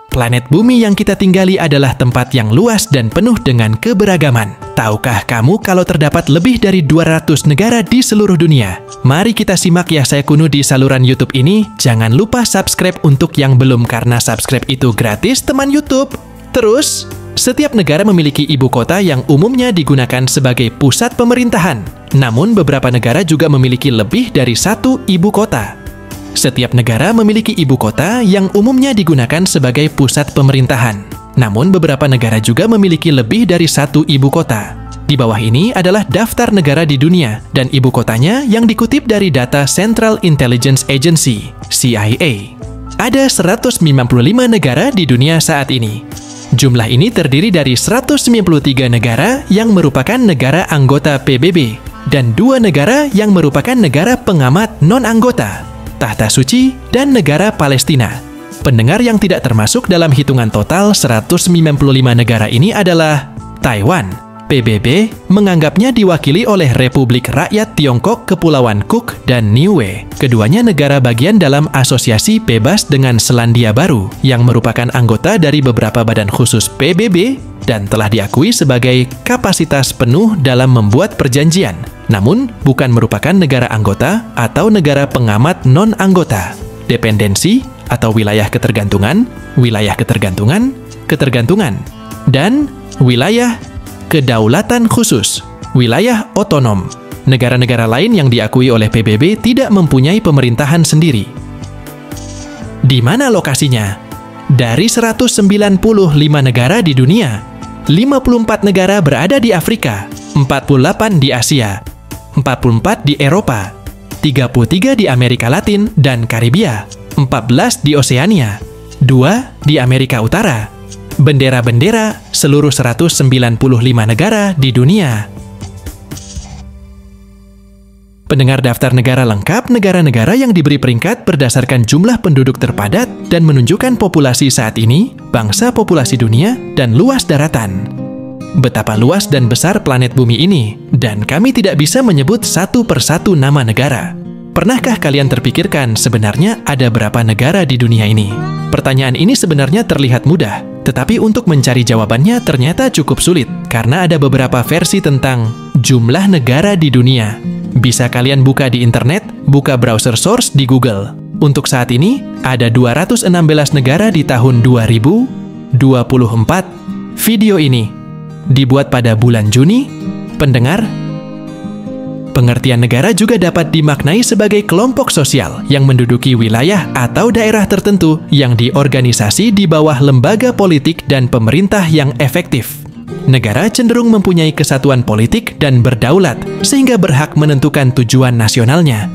Planet bumi yang kita tinggali adalah tempat yang luas dan penuh dengan keberagaman. Tahukah kamu kalau terdapat lebih dari 200 negara di seluruh dunia? Mari kita simak Yahsaya Kuno di saluran YouTube ini. Jangan lupa subscribe untuk yang belum, karena subscribe itu gratis, teman YouTube. Terus, setiap negara memiliki ibu kota yang umumnya digunakan sebagai pusat pemerintahan. Namun, beberapa negara juga memiliki lebih dari satu ibu kota. Setiap negara memiliki ibu kota yang umumnya digunakan sebagai pusat pemerintahan. Namun, beberapa negara juga memiliki lebih dari satu ibu kota. Di bawah ini adalah daftar negara di dunia dan ibu kotanya yang dikutip dari data Central Intelligence Agency, CIA. Ada 195 negara di dunia saat ini. Jumlah ini terdiri dari 193 negara yang merupakan negara anggota PBB dan 2 negara yang merupakan negara pengamat non-anggota, Tahta Suci, dan negara Palestina. Pendengar yang tidak termasuk dalam hitungan total 195 negara ini adalah Taiwan. PBB menganggapnya diwakili oleh Republik Rakyat Tiongkok, Kepulauan Cook, dan Niue. Keduanya negara bagian dalam Asosiasi Bebas dengan Selandia Baru yang merupakan anggota dari beberapa badan khusus PBB dan telah diakui sebagai kapasitas penuh dalam membuat perjanjian. Namun, bukan merupakan negara anggota atau negara pengamat non-anggota. Dependensi atau wilayah ketergantungan, ketergantungan, dan wilayah kedaulatan khusus, wilayah otonom. Negara-negara lain yang diakui oleh PBB tidak mempunyai pemerintahan sendiri. Di mana lokasinya? Dari 195 negara di dunia, 54 negara berada di Afrika, 48 di Asia, 44 di Eropa, 33 di Amerika Latin dan Karibia, 14 di Oseania, 2 di Amerika Utara. Bendera-bendera seluruh 195 negara di dunia. Pendengar, daftar negara lengkap negara-negara yang diberi peringkat berdasarkan jumlah penduduk terpadat dan menunjukkan populasi saat ini, bangsa populasi dunia, dan luas daratan. Betapa luas dan besar planet bumi ini, dan kami tidak bisa menyebut satu persatu nama negara. Pernahkah kalian terpikirkan sebenarnya ada berapa negara di dunia ini? Pertanyaan ini sebenarnya terlihat mudah, tetapi untuk mencari jawabannya ternyata cukup sulit, karena ada beberapa versi tentang jumlah negara di dunia. Bisa kalian buka di internet, buka browser source di Google. Untuk saat ini, ada 216 negara di tahun 2024. Video ini dibuat pada bulan Juni. Pendengar, pengertian negara juga dapat dimaknai sebagai kelompok sosial yang menduduki wilayah atau daerah tertentu yang diorganisasi di bawah lembaga politik dan pemerintah yang efektif. Negara cenderung mempunyai kesatuan politik dan berdaulat, sehingga berhak menentukan tujuan nasionalnya.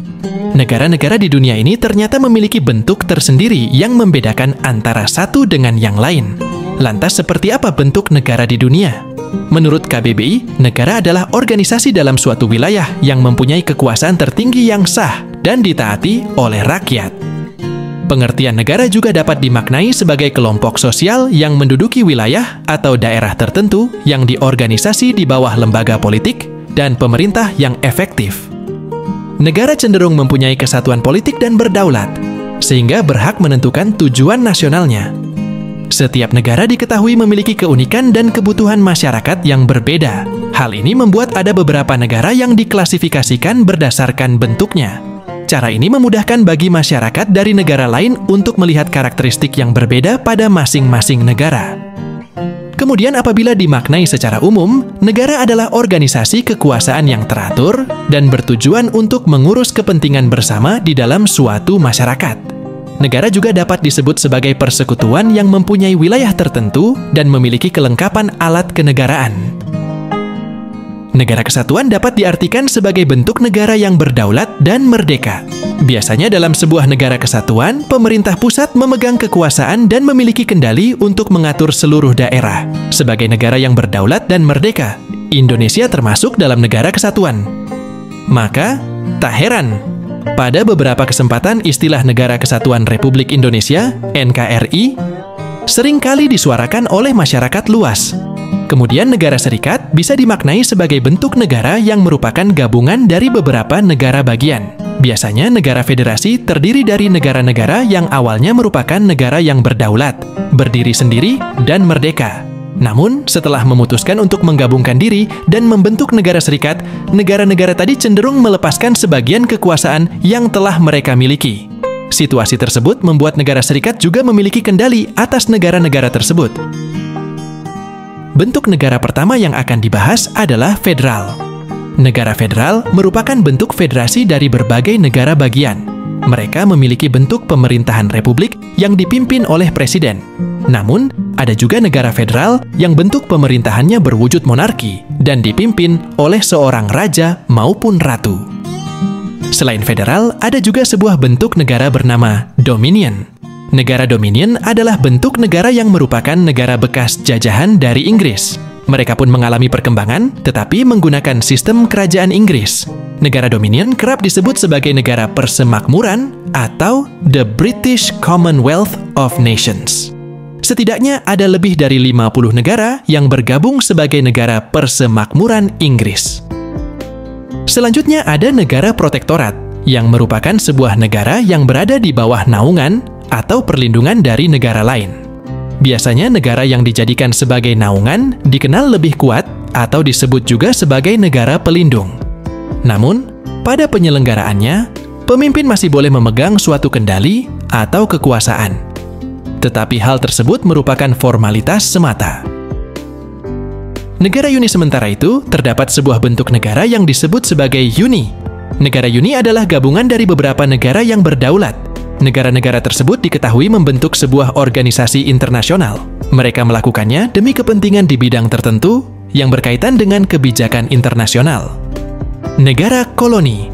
Negara-negara di dunia ini ternyata memiliki bentuk tersendiri yang membedakan antara satu dengan yang lain. Lantas, seperti apa bentuk negara di dunia? Menurut KBBI, negara adalah organisasi dalam suatu wilayah yang mempunyai kekuasaan tertinggi yang sah dan ditaati oleh rakyat. Pengertian negara juga dapat dimaknai sebagai kelompok sosial yang menduduki wilayah atau daerah tertentu yang diorganisasi di bawah lembaga politik dan pemerintah yang efektif. Negara cenderung mempunyai kesatuan politik dan berdaulat, sehingga berhak menentukan tujuan nasionalnya. Setiap negara diketahui memiliki keunikan dan kebutuhan masyarakat yang berbeda. Hal ini membuat ada beberapa negara yang diklasifikasikan berdasarkan bentuknya. Cara ini memudahkan bagi masyarakat dari negara lain untuk melihat karakteristik yang berbeda pada masing-masing negara. Kemudian, apabila dimaknai secara umum, negara adalah organisasi kekuasaan yang teratur dan bertujuan untuk mengurus kepentingan bersama di dalam suatu masyarakat. Negara juga dapat disebut sebagai persekutuan yang mempunyai wilayah tertentu dan memiliki kelengkapan alat kenegaraan. Negara kesatuan dapat diartikan sebagai bentuk negara yang berdaulat dan merdeka. Biasanya dalam sebuah negara kesatuan, pemerintah pusat memegang kekuasaan dan memiliki kendali untuk mengatur seluruh daerah. Sebagai negara yang berdaulat dan merdeka, Indonesia termasuk dalam negara kesatuan. Maka, tak heran pada beberapa kesempatan istilah Negara Kesatuan Republik Indonesia, NKRI, seringkali disuarakan oleh masyarakat luas. Kemudian negara serikat bisa dimaknai sebagai bentuk negara yang merupakan gabungan dari beberapa negara bagian. Biasanya negara federasi terdiri dari negara-negara yang awalnya merupakan negara yang berdaulat, berdiri sendiri, dan merdeka. Namun, setelah memutuskan untuk menggabungkan diri dan membentuk negara serikat, negara-negara tadi cenderung melepaskan sebagian kekuasaan yang telah mereka miliki. Situasi tersebut membuat negara serikat juga memiliki kendali atas negara-negara tersebut. Bentuk negara pertama yang akan dibahas adalah federal. Negara federal merupakan bentuk federasi dari berbagai negara bagian. Mereka memiliki bentuk pemerintahan republik yang dipimpin oleh presiden. Namun, ada juga negara federal yang bentuk pemerintahannya berwujud monarki dan dipimpin oleh seorang raja maupun ratu. Selain federal, ada juga sebuah bentuk negara bernama dominion. Negara dominion adalah bentuk negara yang merupakan negara bekas jajahan dari Inggris. Mereka pun mengalami perkembangan, tetapi menggunakan sistem kerajaan Inggris. Negara dominion kerap disebut sebagai negara persemakmuran atau the British Commonwealth of Nations. Setidaknya ada lebih dari 50 negara yang bergabung sebagai negara persemakmuran Inggris. Selanjutnya ada negara protektorat, yang merupakan sebuah negara yang berada di bawah naungan atau perlindungan dari negara lain. Biasanya negara yang dijadikan sebagai naungan dikenal lebih kuat atau disebut juga sebagai negara pelindung. Namun, pada penyelenggaraannya, pemimpin masih boleh memegang suatu kendali atau kekuasaan. Tetapi hal tersebut merupakan formalitas semata. Negara Uni sementara itu, terdapat sebuah bentuk negara yang disebut sebagai uni. Negara uni adalah gabungan dari beberapa negara yang berdaulat. Negara-negara tersebut diketahui membentuk sebuah organisasi internasional. Mereka melakukannya demi kepentingan di bidang tertentu yang berkaitan dengan kebijakan internasional. Negara koloni.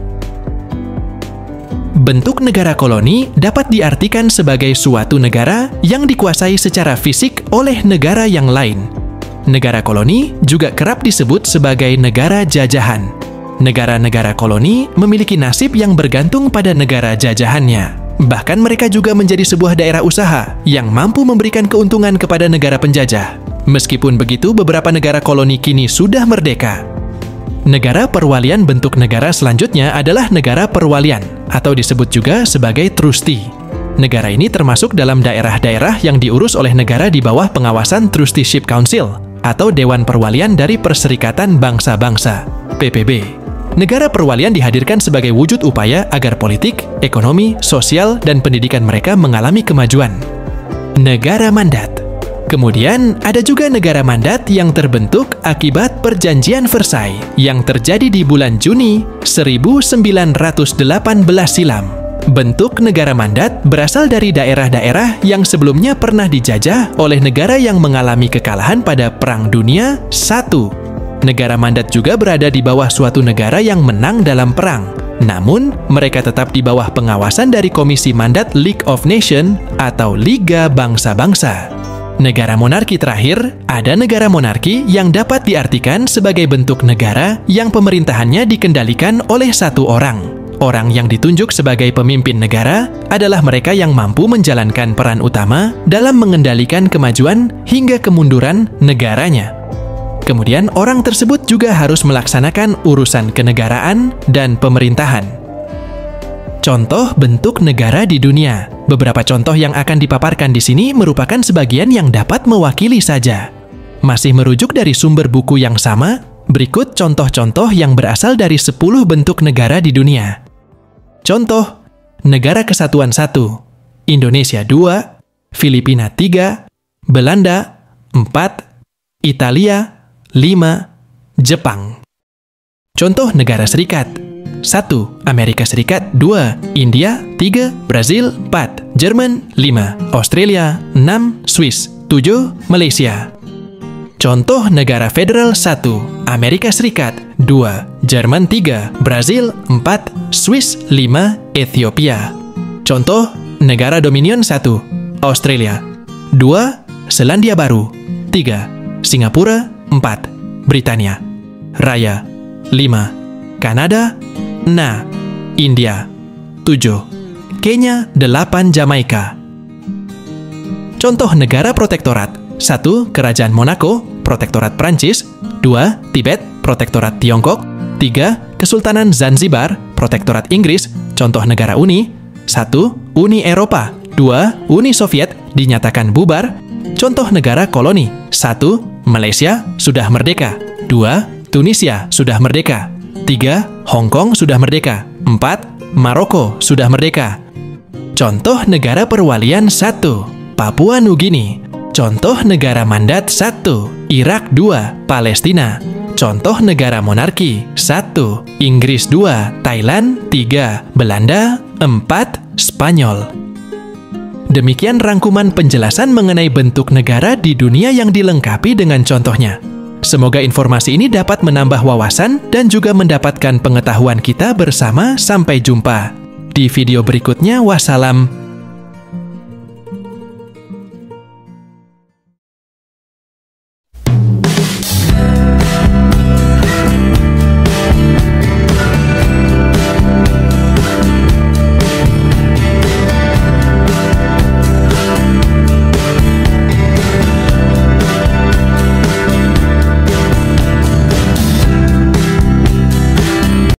Bentuk negara koloni dapat diartikan sebagai suatu negara yang dikuasai secara fisik oleh negara yang lain. Negara koloni juga kerap disebut sebagai negara jajahan. Negara-negara koloni memiliki nasib yang bergantung pada negara jajahannya. Bahkan mereka juga menjadi sebuah daerah usaha yang mampu memberikan keuntungan kepada negara penjajah. Meskipun begitu, beberapa negara koloni kini sudah merdeka. Negara perwalian bentuk negara selanjutnya adalah negara perwalian, atau disebut juga sebagai trustee. Negara ini termasuk dalam daerah-daerah yang diurus oleh negara di bawah pengawasan Trusteeship Council, atau Dewan Perwalian dari Perserikatan Bangsa-Bangsa, PBB. Negara perwalian dihadirkan sebagai wujud upaya agar politik, ekonomi, sosial, dan pendidikan mereka mengalami kemajuan. Negara mandat. Kemudian, ada juga negara mandat yang terbentuk akibat Perjanjian Versailles yang terjadi di bulan Juni 1918 silam. Bentuk negara mandat berasal dari daerah-daerah yang sebelumnya pernah dijajah oleh negara yang mengalami kekalahan pada Perang Dunia I. Negara mandat juga berada di bawah suatu negara yang menang dalam perang. Namun, mereka tetap di bawah pengawasan dari Komisi Mandat League of Nations atau Liga Bangsa-Bangsa. Negara monarki terakhir, ada negara monarki yang dapat diartikan sebagai bentuk negara yang pemerintahannya dikendalikan oleh satu orang. Orang yang ditunjuk sebagai pemimpin negara adalah mereka yang mampu menjalankan peran utama dalam mengendalikan kemajuan hingga kemunduran negaranya. Kemudian orang tersebut juga harus melaksanakan urusan kenegaraan dan pemerintahan. Contoh bentuk negara di dunia. Beberapa contoh yang akan dipaparkan di sini merupakan sebagian yang dapat mewakili saja. Masih merujuk dari sumber buku yang sama, berikut contoh-contoh yang berasal dari 10 bentuk negara di dunia. Contoh, Negara Kesatuan 1, Indonesia 2, Filipina 3, Belanda 4, Italia 5. Jepang. Contoh negara serikat. 1. Amerika Serikat 2. India 3. Brazil 4. Jerman 5. Australia 6. Swiss 7. Malaysia. Contoh negara federal 1. Amerika Serikat 2. Jerman 3. Brazil 4. Swiss 5. Ethiopia. Contoh negara dominion 1. Australia 2. Selandia Baru 3. Singapura 4. Britania Raya 5. Kanada 6. India 7. Kenya 8. Jamaika. Contoh negara protektorat 1. Kerajaan Monaco Protektorat Prancis. 2. Tibet, Protektorat Tiongkok. 3. Kesultanan Zanzibar, Protektorat Inggris, contoh negara Uni. 1. Uni Eropa. 2. Uni Soviet, dinyatakan bubar, contoh negara koloni. 1. Malaysia, sudah merdeka. 2. Tunisia, sudah merdeka. 3. Hong Kong, sudah merdeka. 4. Maroko, sudah merdeka. Contoh negara perwalian 1. Papua Nugini. Contoh negara mandat 1. Irak. 2. Palestina. Contoh negara monarki 1. Inggris. 2. Thailand. 3. Belanda. 4. Spanyol. Demikian rangkuman penjelasan mengenai bentuk negara di dunia yang dilengkapi dengan contohnya. Semoga informasi ini dapat menambah wawasan dan juga mendapatkan pengetahuan kita bersama. Sampai jumpa di video berikutnya. Wassalam.